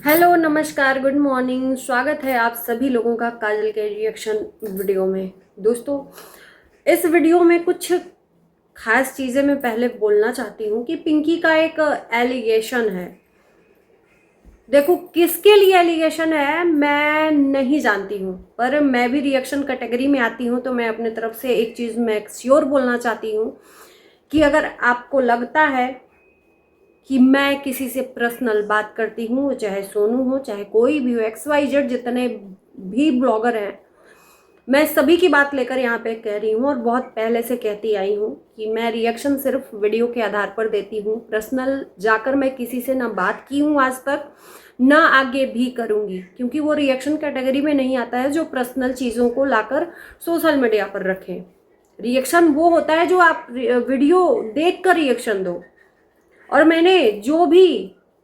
Hello, नमस्कार, good morning. स्वागत है आप सभी लोगों का काजल के रिएक्शन वीडियो में। दोस्तों, इस वीडियो में कुछ खास चीज़ें मैं पहले बोलना चाहती हूँ कि पिंकी का एक एलिगेशन है। देखो, किसके लिए एलिगेशन है मैं नहीं जानती हूँ, पर मैं भी रिएक्शन कैटेगरी में आती हूँ, तो मैं अपने तरफ से एक चीज़ मैं श्योर बोलना चाहती हूँ कि अगर आपको लगता है कि मैं किसी से पर्सनल बात करती हूँ, चाहे सोनू हो, चाहे कोई भी हो, XYZ जितने भी ब्लॉगर हैं, मैं सभी की बात लेकर यहाँ पे कह रही हूँ और बहुत पहले से कहती आई हूँ कि मैं रिएक्शन सिर्फ वीडियो के आधार पर देती हूँ। पर्सनल जाकर मैं किसी से ना बात की हूँ आज तक, ना आगे भी करूँगी, क्योंकि वो रिएक्शन कैटेगरी में नहीं आता है जो पर्सनल चीज़ों को लाकर सोशल मीडिया पर रखें। रिएक्शन वो होता है जो आप वीडियो देख कर रिएक्शन दो। और मैंने जो भी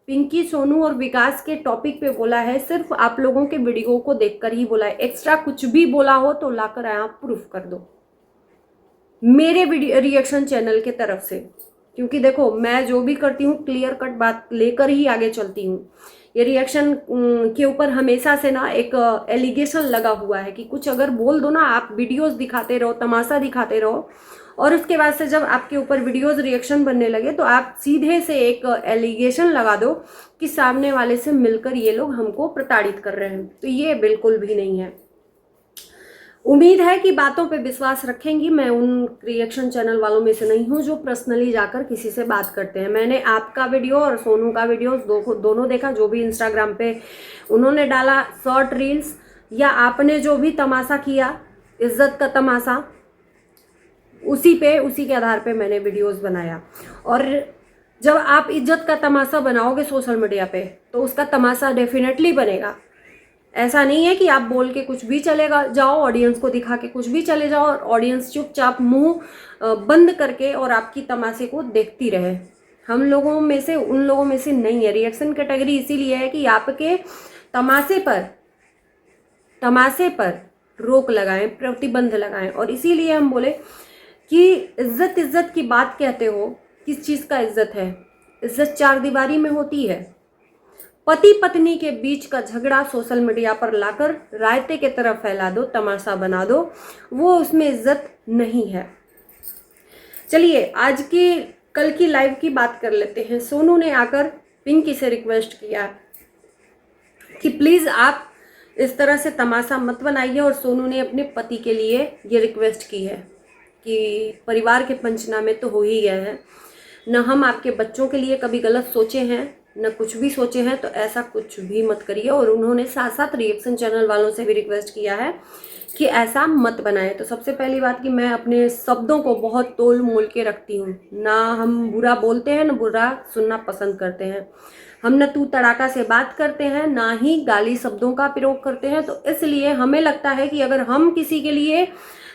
पिंकी, सोनू और विकास के टॉपिक पे बोला है, सिर्फ आप लोगों के वीडियो को देखकर ही बोला है। एक्स्ट्रा कुछ भी बोला हो तो लाकर आप प्रूफ कर दो मेरे वीडियो रिएक्शन चैनल के तरफ से, क्योंकि देखो मैं जो भी करती हूँ क्लियर कट बात लेकर ही आगे चलती हूँ। ये रिएक्शन के ऊपर हमेशा से ना एक एलिगेशन लगा हुआ है कि कुछ अगर बोल दो ना, आप वीडियोस दिखाते रहो, तमाशा दिखाते रहो, और उसके बाद से जब आपके ऊपर वीडियोस रिएक्शन बनने लगे तो आप सीधे से एक एलिगेशन लगा दो कि सामने वाले से मिलकर ये लोग हमको प्रताड़ित कर रहे हैं। तो ये बिल्कुल भी नहीं है। उम्मीद है कि बातों पे विश्वास रखेंगी। मैं उन रिएक्शन चैनल वालों में से नहीं हूँ जो पर्सनली जाकर किसी से बात करते हैं। मैंने आपका वीडियो और सोनू का वीडियो दोनों देखा, जो भी इंस्टाग्राम पे उन्होंने डाला शॉर्ट रील्स, या आपने जो भी तमाशा किया, इज्जत का तमाशा, उसी के आधार पे मैंने वीडियोस बनाया। और जब आप इज्जत का तमाशा बनाओगे सोशल मीडिया पे तो उसका तमाशा डेफिनेटली बनेगा। ऐसा नहीं है कि आप बोल के कुछ भी चले जाओ, ऑडियंस को दिखा के कुछ भी चले जाओ और ऑडियंस चुपचाप मुंह बंद करके और आपकी तमाशे को देखती रहे। हम लोगों में से, उन लोगों में से नहीं है। रिएक्शन कैटेगरी इसीलिए है कि आपके तमाशे पर रोक लगाएं, प्रतिबंध लगाएं। और इसीलिए हम बोले कि इज्जत की बात कहते हो, किस चीज़ का इज्जत है? इज्जत चार दीवारी में होती है। पति पत्नी के बीच का झगड़ा सोशल मीडिया पर लाकर रायते के तरफ फैला दो, तमाशा बना दो, वो उसमें इज्जत नहीं है। चलिए आज की कल की लाइव की बात कर लेते हैं। सोनू ने आकर पिंकी से रिक्वेस्ट किया कि प्लीज़ आप इस तरह से तमाशा मत बनाइए, और सोनू ने अपने पति के लिए ये रिक्वेस्ट की है कि परिवार के पंचनामे तो हो ही गए हैं, न हम आपके बच्चों के लिए कभी गलत सोचे हैं, न कुछ भी सोचे हैं, तो ऐसा कुछ भी मत करिए। और उन्होंने साथ साथ रिएक्शन चैनल वालों से भी रिक्वेस्ट किया है कि ऐसा मत बनाए। तो सबसे पहली बात कि मैं अपने शब्दों को बहुत तोल मोल के रखती हूँ। ना हम बुरा बोलते हैं, न बुरा सुनना पसंद करते हैं। हम न तू तड़ाका से बात करते हैं, ना ही गाली शब्दों का प्रयोग करते हैं। तो इसलिए हमें लगता है कि अगर हम किसी के लिए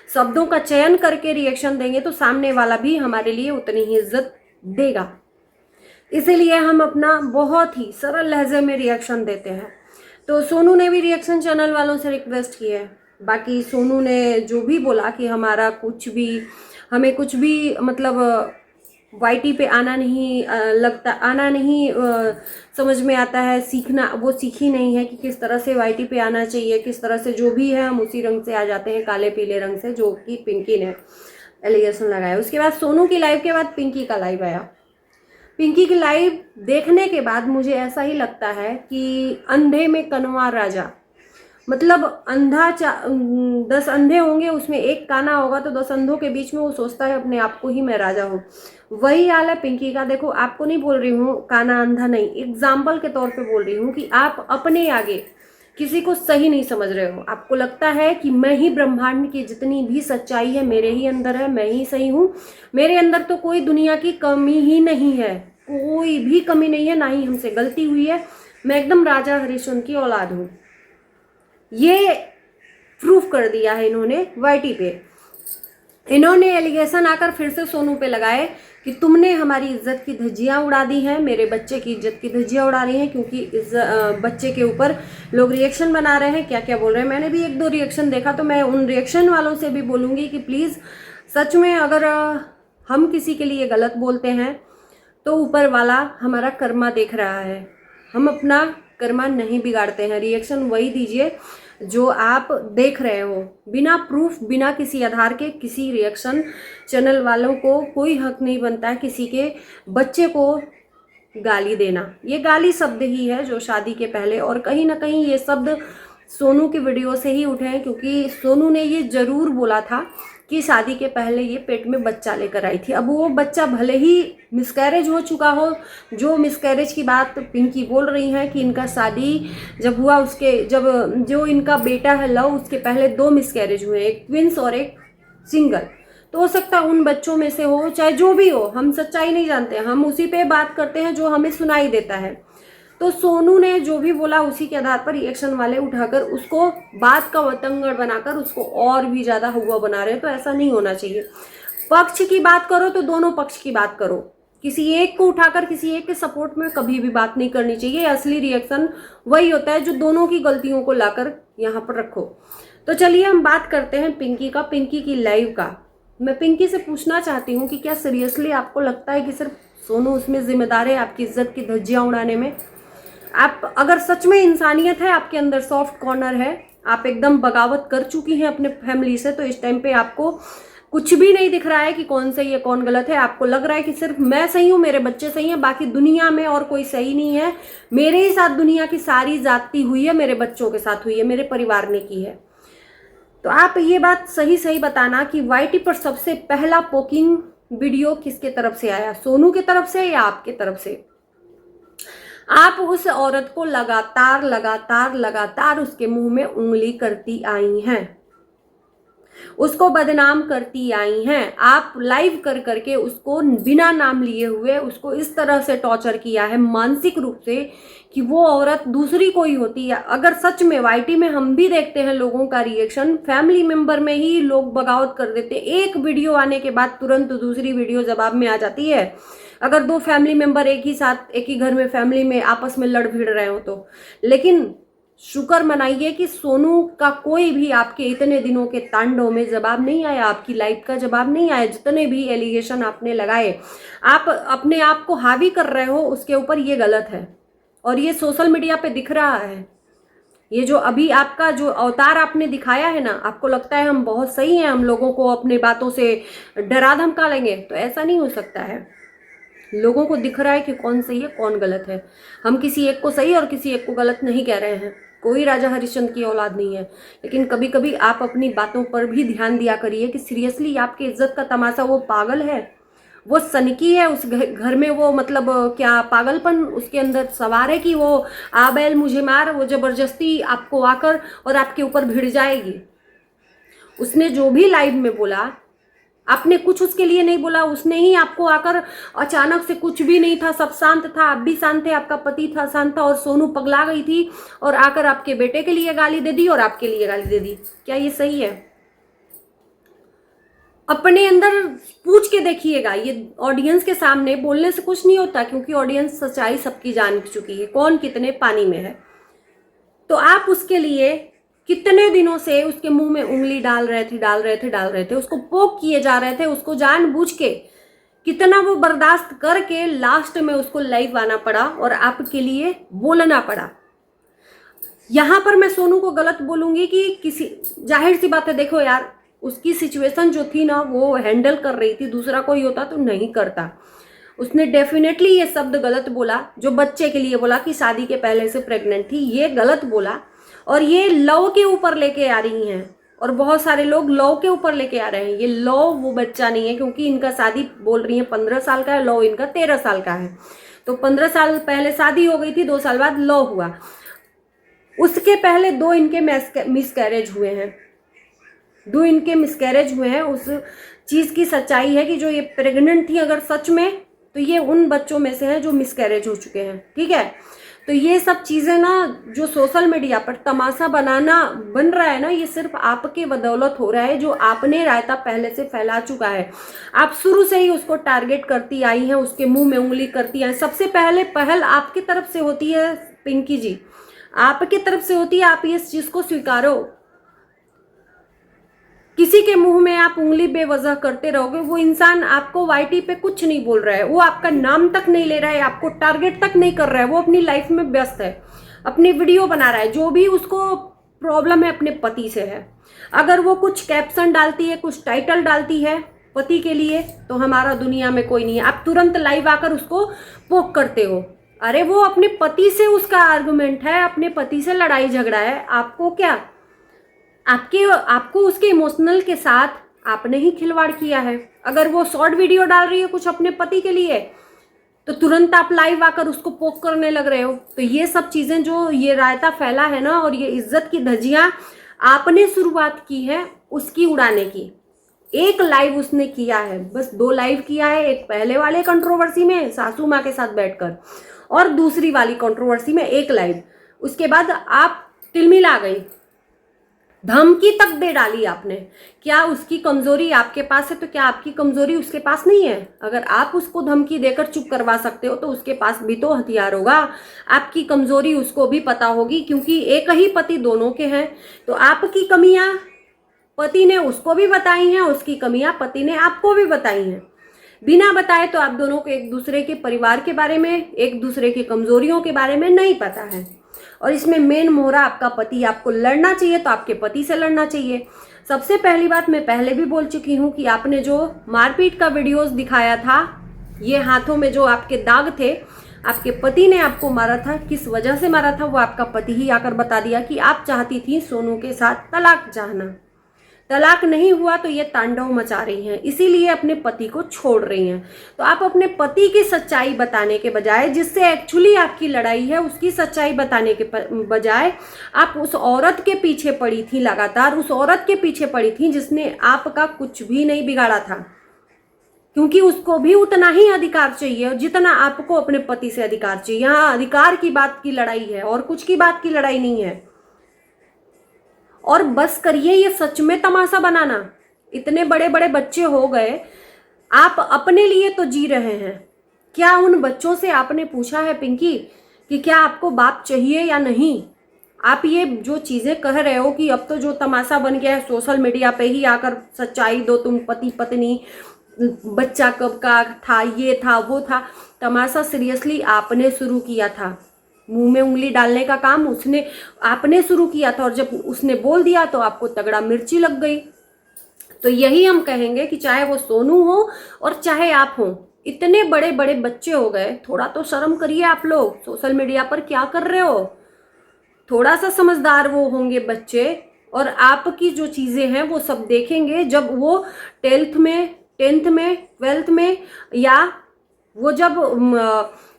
शब्दों का चयन करके रिएक्शन देंगे तो सामने वाला भी हमारे लिए उतनी ही इज्जत देगा। इसीलिए हम अपना बहुत ही सरल लहजे में रिएक्शन देते हैं। तो सोनू ने भी रिएक्शन चैनल वालों से रिक्वेस्ट की है। बाकी सोनू ने जो भी बोला कि हमें कुछ भी मतलब वाईटी पे आना नहीं समझ में आता है, सीखना वो सीखी नहीं है कि किस तरह से वाईटी पे आना चाहिए, किस तरह से जो भी है हम उसी रंग से आ जाते हैं, काले पीले रंग से, जो कि पिंकी ने एलिगेशन लगाया। उसके बाद सोनू की लाइव के बाद पिंकी का लाइव आया। पिंकी की लाइव देखने के बाद मुझे ऐसा ही लगता है कि अंधे में कनवा राजा, मतलब 10 अंधे होंगे, उसमें एक काना होगा, तो 10 अंधों के बीच में वो सोचता है अपने आप को ही मैं राजा हूँ। वही हाल है पिंकी का। देखो, आपको नहीं बोल रही हूँ काना अंधा नहीं, एग्जाम्पल के तौर पे बोल रही हूँ कि आप अपने आगे किसी को सही नहीं समझ रहे हो। आपको लगता है कि मैं ही ब्रह्मांड की जितनी भी सच्चाई है मेरे ही अंदर है, मैं ही सही हूँ, मेरे अंदर तो कोई दुनिया की कमी ही नहीं है, कोई भी कमी नहीं है, ना ही हमसे गलती हुई है, मैं एकदम राजा हरिश्चंद्र की औलाद हूँ। ये प्रूफ कर दिया है इन्होंने वाईटी पे। इन्होंने एलिगेशन आकर फिर से सोनू पे लगाए कि तुमने हमारी इज्जत की धज्जियां उड़ा दी हैं, मेरे बच्चे की इज्जत की धज्जियां उड़ा रही हैं, क्योंकि इस बच्चे के ऊपर लोग रिएक्शन बना रहे हैं, क्या क्या बोल रहे हैं। मैंने भी 1-2 रिएक्शन देखा, तो मैं उन रिएक्शन वालों से भी बोलूँगी कि प्लीज़ सच में अगर हम किसी के लिए गलत बोलते हैं तो ऊपर वाला हमारा कर्मा देख रहा है। हम अपना कर्मा नहीं बिगाड़ते हैं। रिएक्शन वही दीजिए जो आप देख रहे हो, बिना प्रूफ, बिना किसी आधार के। किसी रिएक्शन चैनल वालों को कोई हक नहीं बनता है किसी के बच्चे को गाली देना। ये गाली शब्द ही है जो शादी के पहले, और कहीं ना कहीं ये शब्द सोनू की वीडियो से ही उठे हैं, क्योंकि सोनू ने ये जरूर बोला था कि शादी के पहले ये पेट में बच्चा लेकर आई थी। अब वो बच्चा भले ही मिसकैरेज हो चुका हो, जो मिसकैरेज की बात पिंकी बोल रही हैं कि इनका शादी जब हुआ जब जो इनका बेटा है लव, उसके पहले 2 मिसकैरेज हुए, एक ट्विंस और एक सिंगल। तो हो सकता है उन बच्चों में से हो, चाहे जो भी हो, हम सच्चाई नहीं जानते, हम उसी पे बात करते हैं जो हमें सुनाई देता है। तो सोनू ने जो भी बोला उसी के आधार पर रिएक्शन वाले उठाकर उसको बात का वतंगड़ बनाकर उसको और भी ज्यादा हुआ बना रहे हैं। तो ऐसा नहीं होना चाहिए। पक्ष की बात करो तो दोनों पक्ष की बात करो, किसी एक को उठाकर किसी एक के सपोर्ट में कभी भी बात नहीं करनी चाहिए। असली रिएक्शन वही होता है जो दोनों की गलतियों को लाकर यहाँ पर रखो। तो चलिए हम बात करते हैं पिंकी का, पिंकी की लाइव का। मैं पिंकी से पूछना चाहती हूँ कि क्या सीरियसली आपको लगता है कि सिर्फ सोनू उसमें जिम्मेदार है आपकी इज्जत की धज्जियां उड़ाने में? आप अगर सच में इंसानियत है आपके अंदर, सॉफ्ट कॉर्नर है, आप एकदम बगावत कर चुकी हैं अपने फैमिली से, तो इस टाइम पे आपको कुछ भी नहीं दिख रहा है कि कौन सही है कौन गलत है। आपको लग रहा है कि सिर्फ मैं सही हूँ, मेरे बच्चे सही हैं, बाकी दुनिया में और कोई सही नहीं है, मेरे ही साथ दुनिया की सारी जाती हुई है, मेरे बच्चों के साथ हुई है, मेरे परिवार ने की है। तो आप ये बात सही सही बताना कि वाईटी पर सबसे पहला पोकिंग वीडियो किसके तरफ से आया, सोनू की तरफ से या आपके तरफ से? आप उस औरत को लगातार लगातार लगातार उसके मुंह में उंगली करती आई हैं, उसको बदनाम करती आई हैं। आप लाइव कर करके उसको बिना नाम लिए हुए उसको इस तरह से टॉर्चर किया है मानसिक रूप से कि वो औरत दूसरी कोई होती है। अगर सच में वाईटी में हम भी देखते हैं लोगों का रिएक्शन, फैमिली मेंबर में ही लोग बगावत कर देते, एक वीडियो आने के बाद तुरंत दूसरी वीडियो जवाब में आ जाती है। अगर 2 फैमिली मेंबर एक ही साथ एक ही घर में फैमिली में आपस में लड़ भिड़ रहे हो तो। लेकिन शुक्र मनाइए कि सोनू का कोई भी आपके इतने दिनों के तांडव में जवाब नहीं आया, आपकी लाइफ का जवाब नहीं आया। जितने भी एलिगेशन आपने लगाए, आप अपने आप को हावी कर रहे हो उसके ऊपर, ये गलत है और ये सोशल मीडिया पे दिख रहा है। ये जो अभी आपका जो अवतार आपने दिखाया है ना, आपको लगता है हम बहुत सही हैं, हम लोगों को अपने बातों से डरा धमका लेंगे, तो ऐसा नहीं हो सकता है। लोगों को दिख रहा है कि कौन सही है कौन गलत है। हम किसी एक को सही और किसी एक को गलत नहीं कह रहे हैं, कोई राजा हरिश्चंद्र की औलाद नहीं है। लेकिन कभी कभी आप अपनी बातों पर भी ध्यान दिया करिए कि सीरियसली आपकी इज्जत का तमाशा वो पागल है, वो सनकी है उस घर में, वो मतलब क्या पागलपन उसके अंदर सवार है कि वो आ बैल मुझे मार, वो जबरदस्ती आपको आकर और आपके ऊपर भिड़ जाएगी। उसने जो भी लाइव में बोला, आपने कुछ उसके लिए नहीं बोला, उसने ही आपको आकर अचानक से, कुछ भी नहीं था, सब शांत था, आप भी शांत थे, आपका पति था शांत था, और सोनू पगला गई थी और आकर आपके बेटे के लिए गाली दे दी और आपके लिए गाली दे दी। क्या ये सही है? अपने अंदर पूछ के देखिएगा। ये ऑडियंस के सामने बोलने से कुछ नहीं होता, क्योंकि ऑडियंस सच्चाई सबकी जान चुकी है, कौन कितने पानी में है। तो आप उसके लिए कितने दिनों से उसके मुंह में उंगली डाल रहे थे, उसको पोक किए जा रहे थे, उसको जानबूझ के कितना वो बर्दाश्त करके लास्ट में उसको लाइव आना पड़ा और आपके लिए बोलना पड़ा। यहां पर मैं सोनू को गलत बोलूंगी कि किसी, जाहिर सी बात है, देखो यार उसकी सिचुएशन जो थी ना वो हैंडल कर रही थी, दूसरा कोई होता तो नहीं करता। उसने डेफिनेटली ये शब्द गलत बोला, जो बच्चे के लिए बोला कि शादी के पहले से प्रेग्नेंट थी, ये गलत बोला। और ये लव के ऊपर लेके आ रही हैं, और बहुत सारे लोग लव के ऊपर लेके आ रहे हैं। ये लव वो बच्चा नहीं है, क्योंकि इनका शादी बोल रही है 15 साल का है, लव इनका 13 साल का है। तो 15 साल पहले शादी हो गई थी, 2 साल बाद लव हुआ। उसके पहले 2 इनके मिसकैरेज हुए हैं, 2 इनके मिसकैरेज हुए हैं। उस चीज की सच्चाई है कि जो ये प्रेग्नेंट थी अगर सच में, तो ये उन बच्चों में से हैं जो मिसकैरेज हो चुके हैं। ठीक है, तो ये सब चीजें ना जो सोशल मीडिया पर तमाशा बनाना बन रहा है ना, ये सिर्फ आपके बदौलत हो रहा है, जो आपने रायता पहले से फैला चुका है। आप शुरू से ही उसको टारगेट करती आई हैं, उसके मुंह में उंगली करती आई। सबसे पहले पहल आपकी तरफ से होती है पिंकी जी, आपकी तरफ से होती है। आप इस चीज को स्वीकारो। किसी के मुंह में आप उंगली बेवजह करते रहोगे, वो इंसान आपको वाईटी पे कुछ नहीं बोल रहा है, वो आपका नाम तक नहीं ले रहा है, आपको टारगेट तक नहीं कर रहा है, वो अपनी लाइफ में व्यस्त है। अपनी वीडियो बना रहा है, जो भी उसको प्रॉब्लम है अपने पति से है, अगर वो कुछ कैप्शन डालती है, कुछ टाइटल डालती है पति के लिए, तो हमारा दुनिया में कोई नहीं है। आप तुरंत लाइव आकर उसको पोक करते हो। अरे वो अपने पति से उसका आर्गुमेंट है, अपने पति से लड़ाई झगड़ा है, आपको क्या? आपको उसके इमोशनल के साथ आपने ही खिलवाड़ किया है। अगर वो शॉर्ट वीडियो डाल रही है कुछ अपने पति के लिए, तो तुरंत आप लाइव आकर उसको पोक करने लग रहे हो। तो ये सब चीजें जो ये रायता फैला है ना, और ये इज्जत की धज्जियां आपने शुरुआत की है उसकी उड़ाने की। एक लाइव उसने किया है, बस 2 लाइव किया है, एक पहले वाले कंट्रोवर्सी में सासू माँ के साथ बैठकर, और दूसरी वाली कंट्रोवर्सी में 1 लाइव। उसके बाद आप तिलमिला गई, धमकी तक दे डाली आपने। क्या उसकी कमजोरी आपके पास है तो क्या आपकी कमजोरी उसके पास नहीं है? अगर आप उसको धमकी देकर चुप करवा सकते हो तो उसके पास भी तो हथियार होगा। आपकी कमजोरी उसको भी पता होगी, क्योंकि एक ही पति दोनों के हैं। तो आपकी कमियां पति ने उसको भी बताई हैं, उसकी कमियां पति ने आपको भी बताई हैं। बिना बताए तो आप दोनों को एक दूसरे के परिवार के बारे में, एक दूसरे की कमजोरियों के बारे में नहीं पता है। और इसमें मेन मोहरा आपका पति। आपको लड़ना चाहिए तो आपके पति से लड़ना चाहिए। सबसे पहली बात, मैं पहले भी बोल चुकी हूँ कि आपने जो मारपीट का वीडियोस दिखाया था, ये हाथों में जो आपके दाग थे, आपके पति ने आपको मारा था। किस वजह से मारा था वो आपका पति ही आकर बता दिया कि आप चाहती थी सोनू के साथ तलाक चाहना। तलाक नहीं हुआ तो ये तांडव मचा रही हैं, इसीलिए अपने पति को छोड़ रही हैं। तो आप अपने पति की सच्चाई बताने के बजाय, जिससे एक्चुअली आपकी लड़ाई है, उसकी सच्चाई बताने के बजाय आप उस औरत के पीछे पड़ी थी, लगातार उस औरत के पीछे पड़ी थी जिसने आपका कुछ भी नहीं बिगाड़ा था। क्योंकि उसको भी उतना ही अधिकार चाहिए जितना आपको अपने पति से अधिकार चाहिए। यहाँ अधिकार की बात की लड़ाई है और कुछ की बात की लड़ाई नहीं है। और बस करिए ये सच में तमाशा बनाना। इतने बड़े बड़े बच्चे हो गए, आप अपने लिए तो जी रहे हैं। क्या उन बच्चों से आपने पूछा है पिंकी कि क्या आपको बाप चाहिए या नहीं? आप ये जो चीजें कह रहे हो कि अब तो जो तमाशा बन गया है सोशल मीडिया पे ही आकर सच्चाई दो, तुम पति पत्नी, बच्चा कब का था, ये था वो था, तमाशा सीरियसली आपने शुरू किया था। मुंह में उंगली डालने का काम आपने शुरू किया था, और जब उसने बोल दिया तो आपको तगड़ा मिर्ची लग गई। तो यही हम कहेंगे कि चाहे वो सोनू हो और चाहे आप हो, इतने बड़े बड़े बच्चे हो गए, थोड़ा तो शर्म करिए आप लोग। सोशल मीडिया पर क्या कर रहे हो? थोड़ा सा समझदार वो होंगे बच्चे, और आपकी जो चीजें हैं वो सब देखेंगे जब वो 10th में 12th में, या वो जब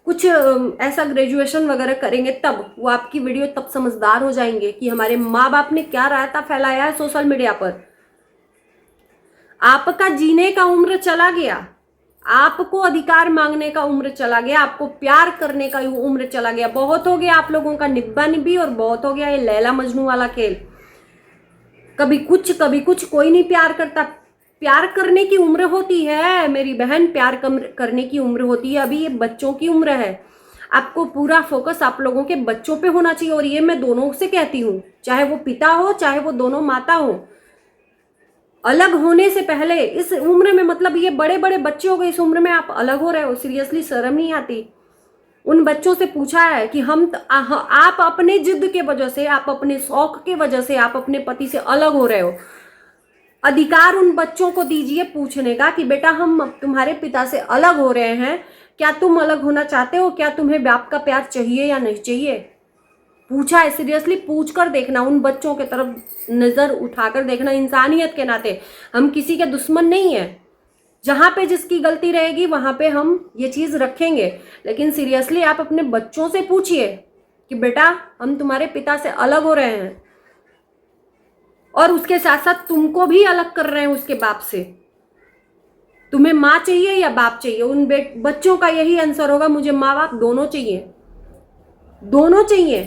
कुछ ऐसा ग्रेजुएशन वगैरह करेंगे, तब वो आपकी वीडियो तब समझदार हो जाएंगे कि हमारे माँ बाप ने क्या रायता फैलाया है सोशल मीडिया पर। आपका जीने का उम्र चला गया, आपको अधिकार मांगने का उम्र चला गया, आपको प्यार करने का उम्र चला गया। बहुत हो गया आप लोगों का निब्बा निब्बी, और बहुत हो गया ये लैला मजनू वाला खेल। कभी कुछ, कोई नहीं प्यार करता। प्यार करने की उम्र होती है मेरी बहन, प्यार करने की उम्र होती है। अभी ये बच्चों की उम्र है। आपको पूरा फोकस आप लोगों के बच्चों पे होना चाहिए, और ये मैं दोनों से कहती हूँ, चाहे वो पिता हो चाहे वो दोनों माता हो। अलग होने से पहले इस उम्र में, मतलब ये बड़े बड़े बच्चे हो गए, इस उम्र में आप अलग हो रहे हो, सीरियसली शर्म नहीं आती? उन बच्चों से पूछा है कि आप अपने जिद के वजह से, आप अपने शौक के वजह से, आप अपने पति से अलग हो रहे हो। अधिकार उन बच्चों को दीजिए पूछने का कि बेटा हम तुम्हारे पिता से अलग हो रहे हैं, क्या तुम अलग होना चाहते हो? क्या तुम्हें बाप का प्यार चाहिए या नहीं चाहिए? पूछा है, सीरियसली पूछ कर देखना, उन बच्चों के तरफ नजर उठाकर देखना। इंसानियत के नाते हम किसी के दुश्मन नहीं है। जहां पे जिसकी गलती रहेगी वहां पे हम ये चीज रखेंगे, लेकिन सीरियसली आप अपने बच्चों से पूछिए कि बेटा हम तुम्हारे पिता से अलग हो रहे हैं, और उसके साथ साथ तुमको भी अलग कर रहे हैं उसके बाप से। तुम्हें माँ चाहिए या बाप चाहिए? उन बच्चों का यही आंसर होगा, मुझे माँ बाप दोनों चाहिए, दोनों चाहिए।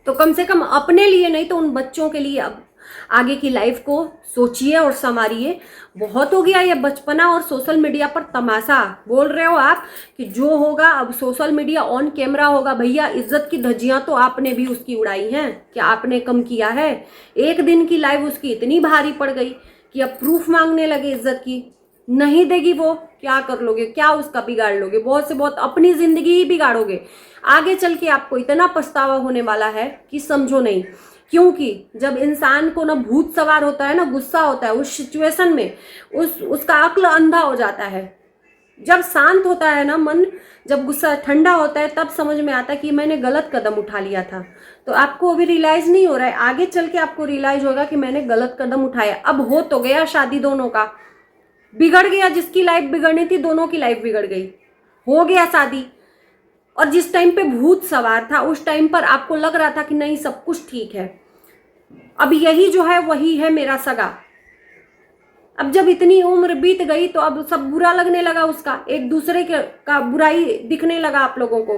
तो कम से कम अपने लिए नहीं तो उन बच्चों के लिए अब आगे की लाइफ को सोचिए और संवारिए। बहुत हो गया ये बचपना और सोशल मीडिया पर तमाशा। बोल रहे हो आप कि जो होगा अब सोशल मीडिया ऑन कैमरा होगा। भैया इज्जत की धज्जियां तो आपने भी उसकी उड़ाई हैं, क्या आपने कम किया है? एक दिन की लाइव उसकी इतनी भारी पड़ गई कि अब प्रूफ मांगने लगे इज्जत की। नहीं देगी वो, क्या कर लोगे, क्या उसका बिगाड़ लोगे, बहुत से बहुत अपनी जिंदगी ही बिगाड़ोगे। आगे चल के आपको इतना पछतावा होने वाला है कि समझो नहीं। क्योंकि जब इंसान को ना भूत सवार होता है ना, गुस्सा होता है उस सिचुएशन में, उसका अक्ल अंधा हो जाता है। जब शांत होता है ना मन, जब गुस्सा ठंडा होता है, तब समझ में आता है कि मैंने गलत कदम उठा लिया था। तो आपको अभी रियलाइज नहीं हो रहा है, आगे चल के आपको रियलाइज होगा कि मैंने गलत कदम उठाया। अब हो तो गया शादी, दोनों का बिगड़ गया, जिसकी लाइफ बिगड़नी थी दोनों की लाइफ बिगड़ गई, हो गया शादी। और जिस टाइम पे भूत सवार था उस टाइम पर आपको लग रहा था कि नहीं सब कुछ ठीक है, अब यही जो है वही है मेरा सगा। अब जब इतनी उम्र बीत गई तो अब सब बुरा लगने लगा उसका, एक दूसरे का बुराई दिखने लगा आप लोगों को।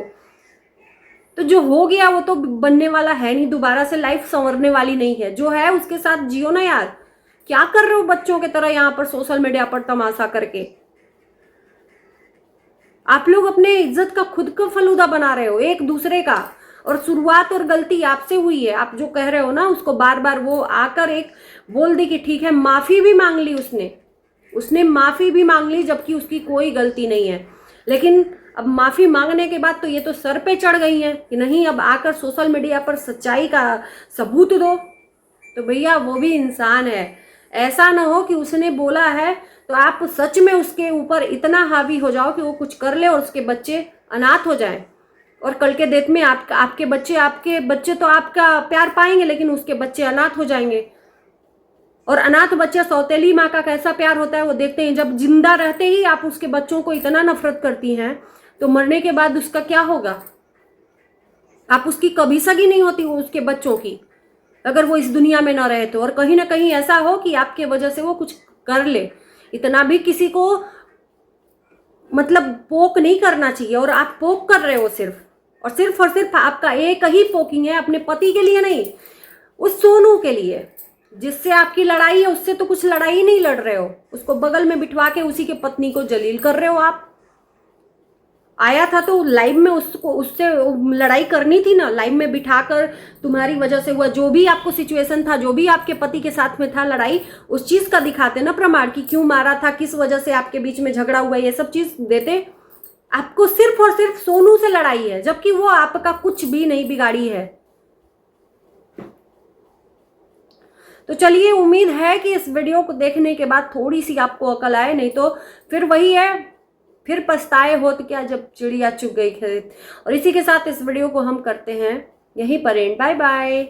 तो जो हो गया वो तो बनने वाला है नहीं, दोबारा से लाइफ संवरने वाली नहीं है। जो है उसके साथ जियो ना यार। क्या कर रहे हो बच्चों की तरह यहाँ पर सोशल मीडिया पर तमाशा करके? आप लोग अपने इज्जत का खुद का फलूदा बना रहे हो एक दूसरे का। और शुरुआत और गलती आपसे हुई है। आप जो कह रहे हो ना उसको बार बार, वो आकर एक बोल दी कि ठीक है, माफी भी मांग ली उसने माफी भी मांग ली, जबकि उसकी कोई गलती नहीं है। लेकिन अब माफी मांगने के बाद तो ये तो सर पे चढ़ गई है कि नहीं, अब आकर सोशल मीडिया पर सच्चाई का सबूत दो। तो भैया वो भी इंसान है, ऐसा ना हो कि उसने बोला है तो आप सच में उसके ऊपर इतना हावी हो जाओ कि वो कुछ कर ले और उसके बच्चे अनाथ हो जाएं। और कल के डेट में आपके बच्चे तो आपका प्यार पाएंगे, लेकिन उसके बच्चे अनाथ हो जाएंगे। और अनाथ बच्चे, सौतेली माँ का कैसा प्यार होता है वो देखते हैं। जब जिंदा रहते ही आप उसके बच्चों को इतना नफरत करती हैं, तो मरने के बाद उसका क्या होगा? आप उसकी कभी सगी नहीं होती वो उसके बच्चों की, अगर वो इस दुनिया में ना रहे तो। और कहीं ना कहीं ऐसा हो कि आपके वजह से वो कुछ कर ले, इतना भी किसी को मतलब पोक नहीं करना चाहिए। और आप पोक कर रहे हो सिर्फ और सिर्फ आपका एक ही पोकिंग है, अपने पति के लिए नहीं, उस सोनू के लिए जिससे आपकी लड़ाई है। उससे तो कुछ लड़ाई नहीं लड़ रहे हो, उसको बगल में बिठवा के उसी के पत्नी को जलील कर रहे हो आप। आया था तो लाइव में उससे लड़ाई करनी थी ना, लाइव में बिठाकर। तुम्हारी वजह से हुआ जो भी आपको सिचुएशन था, जो भी आपके पति के साथ में था लड़ाई, उस चीज का दिखाते ना प्रमाण कि क्यों मारा था, किस वजह से आपके बीच में झगड़ा हुआ, ये सब चीज देते। आपको सिर्फ और सिर्फ सोनू से लड़ाई है, जबकि वो आपका कुछ भी नहीं बिगाड़ी है। तो चलिए, उम्मीद है कि इस वीडियो को देखने के बाद थोड़ी सी आपको अकल आए, नहीं तो फिर वही है, फिर पछताए हो तो क्या जब चिड़िया चुग गई खेत। और इसी के साथ इस वीडियो को हम करते हैं यहीं पर एंड। Bye bye.